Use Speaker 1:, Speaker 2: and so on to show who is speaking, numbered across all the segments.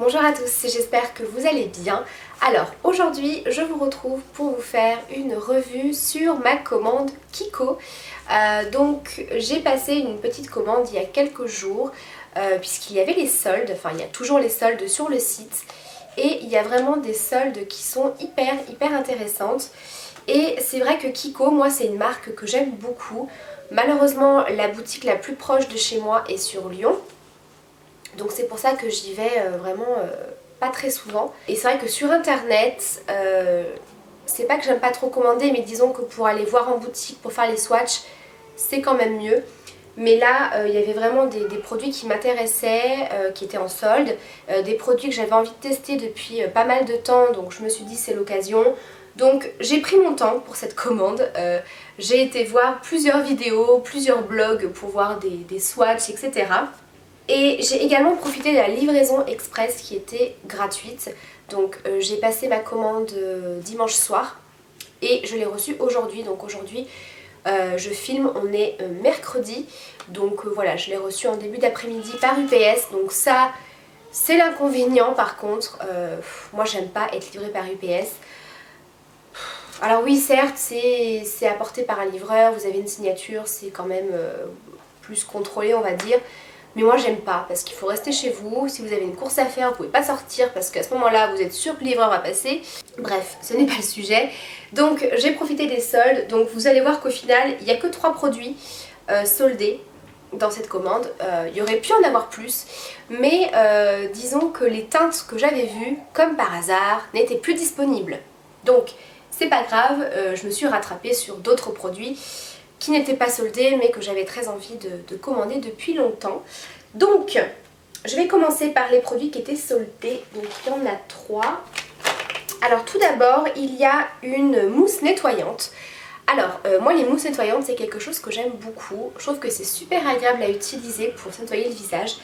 Speaker 1: Bonjour à tous, j'espère que vous allez bien. Alors aujourd'hui je vous retrouve pour vous faire une revue sur ma commande Kiko. Donc j'ai passé une petite commande il y a quelques jours puisqu'il y avait les soldes, enfin il y a toujours les soldes sur le site. Et il y a vraiment des soldes qui sont hyper intéressantes. Et c'est vrai que Kiko, moi c'est une marque que j'aime beaucoup. Malheureusement la boutique la plus proche de chez moi est sur Lyon. Donc c'est pour ça que j'y vais vraiment pas très souvent. Et c'est vrai que sur internet, c'est pas que j'aime pas trop commander, mais disons que pour aller voir en boutique, pour faire les swatchs, c'est quand même mieux. Mais là, il y avait vraiment des produits qui m'intéressaient, qui étaient en solde, des produits que j'avais envie de tester depuis pas mal de temps, donc je me suis dit c'est l'occasion. Donc j'ai pris mon temps pour cette commande, j'ai été voir plusieurs vidéos, plusieurs blogs pour voir des swatchs, etc. Et j'ai également profité de la livraison express qui était gratuite. Donc j'ai passé ma commande dimanche soir et je l'ai reçue aujourd'hui. Donc aujourd'hui je filme, on est mercredi. Donc voilà, je l'ai reçue en début d'après-midi par UPS. Donc ça c'est l'inconvénient par contre. Moi j'aime pas être livrée par UPS. Alors oui certes c'est apporté par un livreur, vous avez une signature, c'est quand même plus contrôlé on va dire. Mais moi j'aime pas parce qu'il faut rester chez vous, si vous avez une course à faire vous pouvez pas sortir parce qu'à ce moment là vous êtes sûr que le livreur va passer. Bref, ce n'est pas le sujet. Donc j'ai profité des soldes, donc vous allez voir qu'au final il n'y a que 3 produits soldés dans cette commande. Il y aurait pu en avoir plus, mais disons que les teintes que j'avais vues, comme par hasard, n'étaient plus disponibles. Donc c'est pas grave, je me suis rattrapée sur d'autres produits qui n'étaient pas soldés mais que j'avais très envie de commander depuis longtemps. Donc je vais commencer par les produits qui étaient soldés. Donc il y en a 3. Alors tout d'abord il y a une mousse nettoyante. Alors moi les mousses nettoyantes c'est quelque chose que j'aime beaucoup. Je trouve que c'est super agréable à utiliser pour se nettoyer le visage.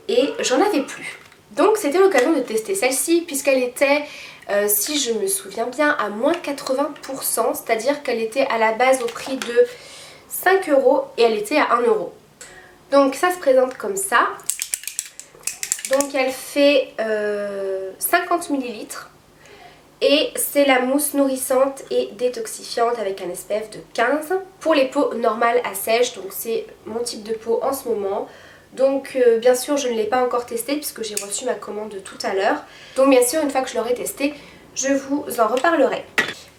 Speaker 1: Et j'en avais plus. Donc c'était l'occasion de tester celle-ci puisqu'elle était, si je me souviens bien, à moins 80%. C'est-à-dire qu'elle était à la base au prix de 5 € et elle était à 1 €. Donc ça se présente comme ça. Donc elle fait 50 ml. Et c'est la mousse nourrissante et détoxifiante avec un SPF de 15. Pour les peaux normales à sèche, donc c'est mon type de peau en ce moment. Donc bien sûr je ne l'ai pas encore testé puisque j'ai reçu ma commande tout à l'heure. Donc bien sûr une fois que je l'aurai testé, je vous en reparlerai.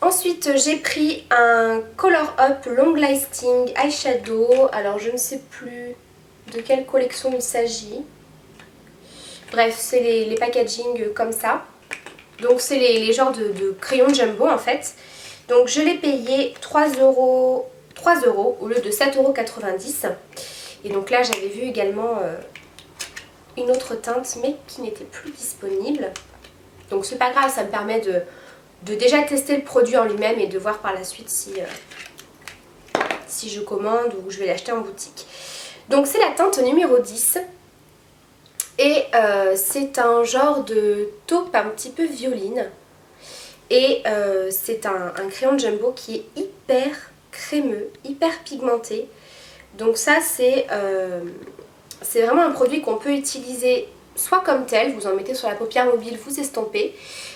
Speaker 1: Ensuite j'ai pris un Color Up Long Lasting Eyeshadow. Alors je ne sais plus de quelle collection il s'agit. Bref c'est les packaging comme ça. Donc c'est les genres de crayons jumbo en fait. Donc je l'ai payé 3 € au lieu de 7,90 €. Et donc là j'avais vu également une autre teinte mais qui n'était plus disponible. Donc c'est pas grave, ça me permet de déjà tester le produit en lui-même et de voir par la suite si je commande ou je vais l'acheter en boutique. Donc c'est la teinte numéro 10. Et c'est un genre de taupe un petit peu violine. Et c'est un crayon jumbo qui est hyper crémeux, hyper pigmenté. Donc ça c'est vraiment un produit qu'on peut utiliser soit comme tel, vous en mettez sur la paupière mobile, vous estompez,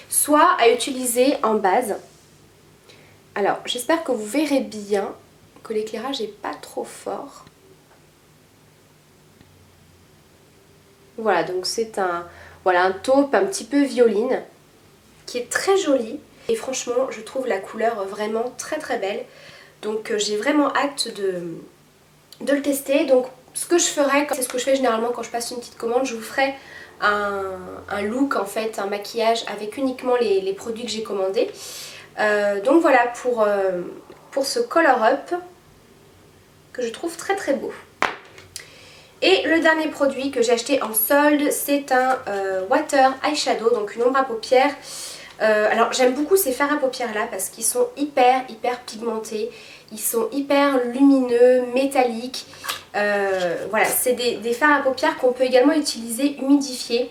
Speaker 1: soit à utiliser en base. Alors j'espère que vous verrez bien que l'éclairage n'est pas trop fort. Voilà, donc c'est un taupe un petit peu violine qui est très joli. Et franchement je trouve la couleur vraiment très belle. Donc j'ai vraiment hâte de le tester. Donc ce que je ferai, c'est ce que je fais généralement quand je passe une petite commande, je vous ferai un look en fait, un maquillage avec uniquement les produits que j'ai commandés. Donc voilà pour ce Color Up que je trouve très beau. Et le dernier produit que j'ai acheté en solde, c'est un Water Eyeshadow, donc une ombre à paupières. Alors j'aime beaucoup ces fards à paupières là parce qu'ils sont hyper pigmentés, ils sont hyper lumineux, métalliques. Voilà, c'est des fards à paupières qu'on peut également utiliser humidifiés,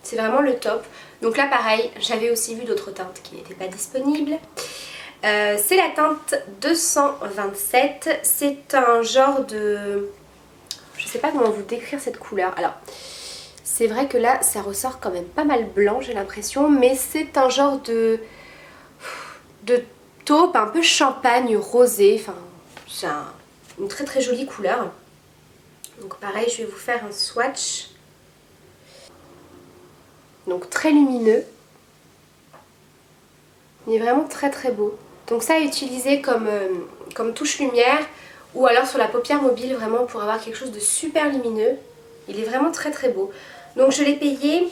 Speaker 1: c'est vraiment le top. Donc là pareil, j'avais aussi vu d'autres teintes qui n'étaient pas disponibles. C'est la teinte 227, c'est un genre de... Je sais pas comment vous décrire cette couleur. Alors, C'est vrai que là ça ressort quand même pas mal blanc j'ai l'impression, mais c'est un genre de taupe un peu champagne rosé, enfin c'est une très très jolie couleur. Donc pareil, je vais vous faire un swatch. Donc très lumineux. Il est vraiment très très beau. Donc ça à utiliser comme touche lumière ou alors sur la paupière mobile vraiment pour avoir quelque chose de super lumineux. Il est vraiment très très beau. Donc je l'ai payé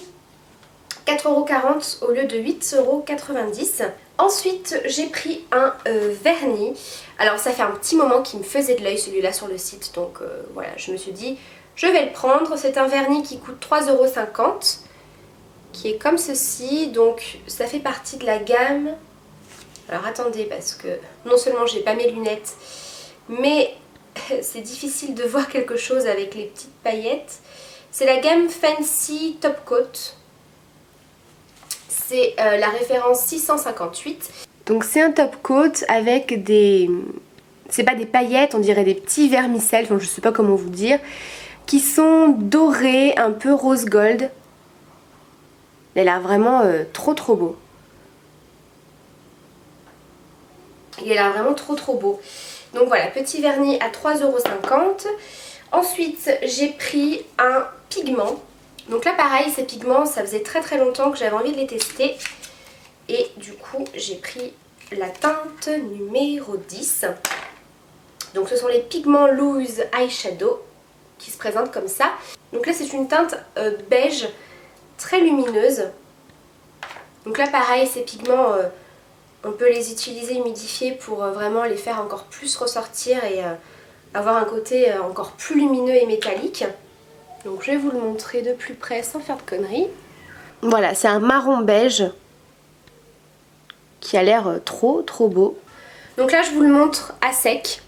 Speaker 1: 4,40 € au lieu de 8,90 €. Ensuite j'ai pris un vernis. Alors ça fait un petit moment qu'il me faisait de l'œil celui-là sur le site. Donc voilà, je me suis dit je vais le prendre. C'est un vernis qui coûte 3,50 €. Qui est comme ceci. Donc ça fait partie de la gamme. Alors attendez parce que non seulement j'ai pas mes lunettes mais c'est difficile de voir quelque chose avec les petites paillettes. C'est la gamme Fancy Top Coat. C'est la référence 658. Donc c'est un top coat avec des... c'est pas des paillettes, on dirait des petits vermicelles, enfin je sais pas comment vous dire, qui sont dorés, un peu rose gold. Il a l'air vraiment trop trop beau. Il a l'air vraiment trop trop beau. Donc voilà, petit vernis à 3,50 €. Ensuite j'ai pris un pigment. Donc là pareil, ces pigments, ça faisait très très longtemps que j'avais envie de les tester. Et du coup j'ai pris la teinte numéro 10. Donc ce sont les pigments Loose Eyeshadow qui se présentent comme ça. Donc là c'est une teinte beige très lumineuse. Donc là pareil, ces pigments, on peut les utiliser humidifiés pour vraiment les faire encore plus ressortir et avoir un côté encore plus lumineux et métallique. Donc je vais vous le montrer de plus près sans faire de conneries. Voilà, c'est un marron beige qui a l'air trop trop beau. Donc là je vous le montre à sec.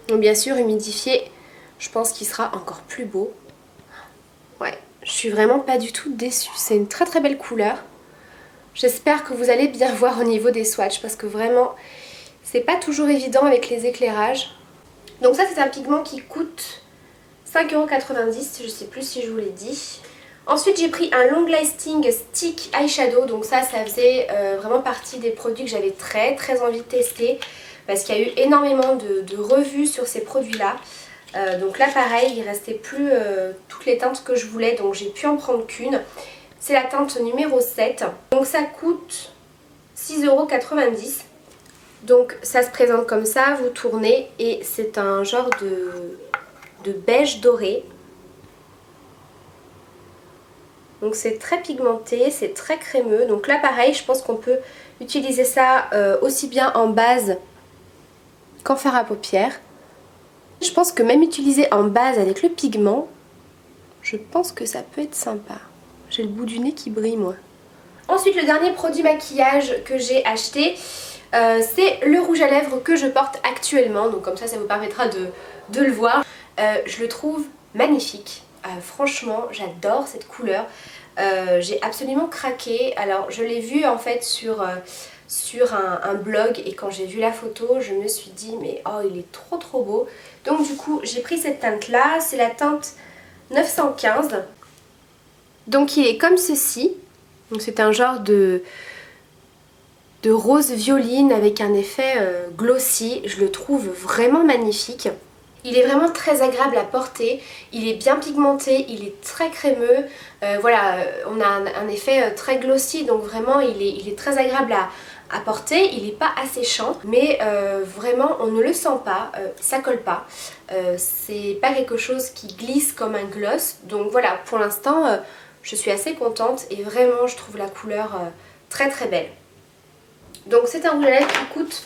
Speaker 1: Donc bien sûr humidifié, je pense qu'il sera encore plus beau. Ouais, je suis vraiment pas du tout déçue. C'est une très très belle couleur. J'espère que vous allez bien voir au niveau des swatchs parce que vraiment c'est pas toujours évident avec les éclairages. Donc ça c'est un pigment qui coûte 5,90 €, je sais plus si je vous l'ai dit. Ensuite j'ai pris un Long Lasting Stick Eyeshadow, donc ça faisait vraiment partie des produits que j'avais très très envie de tester parce qu'il y a eu énormément de revues sur ces produits là. Donc là pareil, il restait plus toutes les teintes que je voulais, donc j'ai pu en prendre qu'une. C'est la teinte numéro 7, donc ça coûte 6,90 €. Donc ça se présente comme ça, vous tournez et c'est un genre de beige doré. Donc c'est très pigmenté, c'est très crémeux. Donc là pareil, je pense qu'on peut utiliser ça aussi bien en base qu'en fard à paupières. Je pense que même utiliser en base avec le pigment, je pense que ça peut être sympa. J'ai le bout du nez qui brille moi. Ensuite le dernier produit maquillage que j'ai acheté, c'est le rouge à lèvres que je porte actuellement. Donc comme ça vous permettra de le voir. Je le trouve magnifique. Franchement j'adore cette couleur. J'ai absolument craqué. Alors je l'ai vu en fait sur un blog et quand j'ai vu la photo je me suis dit mais oh il est trop trop beau. Donc du coup j'ai pris cette teinte là, c'est la teinte 915. Donc il est comme ceci. Donc c'est un genre de rose violine avec un effet glossy. Je le trouve vraiment magnifique. Il est vraiment très agréable à porter, il est bien pigmenté, il est très crémeux, voilà, on a un effet très glossy donc vraiment il est très agréable à porter, il n'est pas asséchant mais vraiment on ne le sent pas, ça colle pas, c'est pas quelque chose qui glisse comme un gloss donc voilà pour l'instant je suis assez contente et vraiment je trouve la couleur très très belle. Donc c'est un rouge à lèvres qui coûte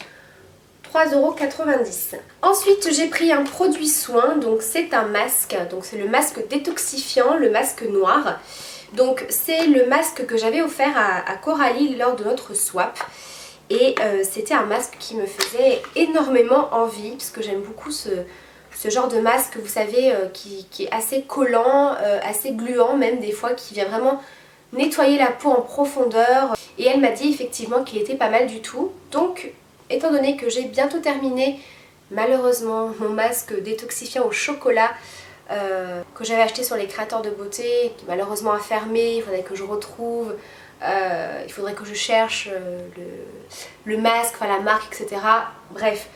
Speaker 1: 3,90 €. Ensuite j'ai pris un produit soin, donc c'est un masque, donc c'est le masque détoxifiant, le masque noir. Donc c'est le masque que j'avais offert à Coralie lors de notre swap. Et c'était un masque qui me faisait énormément envie, parce que j'aime beaucoup ce genre de masque, vous savez, qui est assez collant, assez gluant même des fois, qui vient vraiment nettoyer la peau en profondeur. Et elle m'a dit effectivement qu'il était pas mal du tout. Donc étant donné que j'ai bientôt terminé malheureusement mon masque détoxifiant au chocolat que j'avais acheté sur les créateurs de beauté, qui malheureusement a fermé, il faudrait que je retrouve, il faudrait que je cherche le masque, enfin la marque, etc. Bref,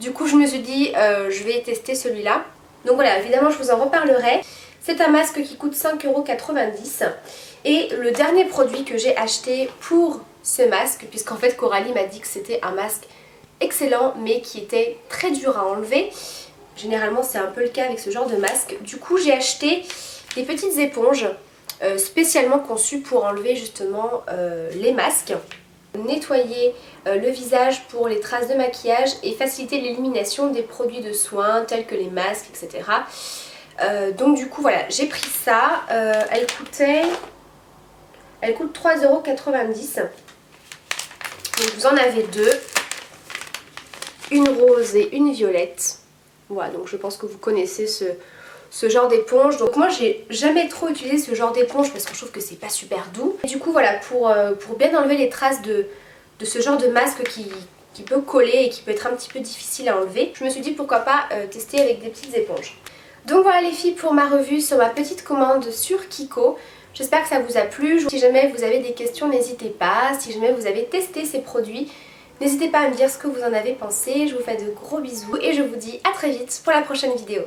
Speaker 1: du coup je me suis dit je vais tester celui-là. Donc voilà, évidemment je vous en reparlerai. C'est un masque qui coûte 5,90 € et le dernier produit que j'ai acheté pour ce masque, puisqu'en fait Coralie m'a dit que c'était un masque excellent mais qui était très dur à enlever. Généralement c'est un peu le cas avec ce genre de masque. Du coup j'ai acheté des petites éponges spécialement conçues pour enlever justement les masques, nettoyer le visage pour les traces de maquillage et faciliter l'élimination des produits de soins tels que les masques, etc. Donc du coup voilà, j'ai pris ça, elle coûte 3,90 €. Donc vous en avez deux, une rose et une violette. Voilà, donc je pense que vous connaissez ce genre d'éponge. Donc moi j'ai jamais trop utilisé ce genre d'éponge parce que je trouve que c'est pas super doux. Et du coup voilà, pour bien enlever les traces de ce genre de masque qui peut coller et qui peut être un petit peu difficile à enlever, je me suis dit pourquoi pas tester avec des petites éponges. Donc voilà les filles pour ma revue sur ma petite commande sur Kiko. J'espère que ça vous a plu. Si jamais vous avez des questions, n'hésitez pas. Si jamais vous avez testé ces produits, n'hésitez pas à me dire ce que vous en avez pensé. Je vous fais de gros bisous et je vous dis à très vite pour la prochaine vidéo.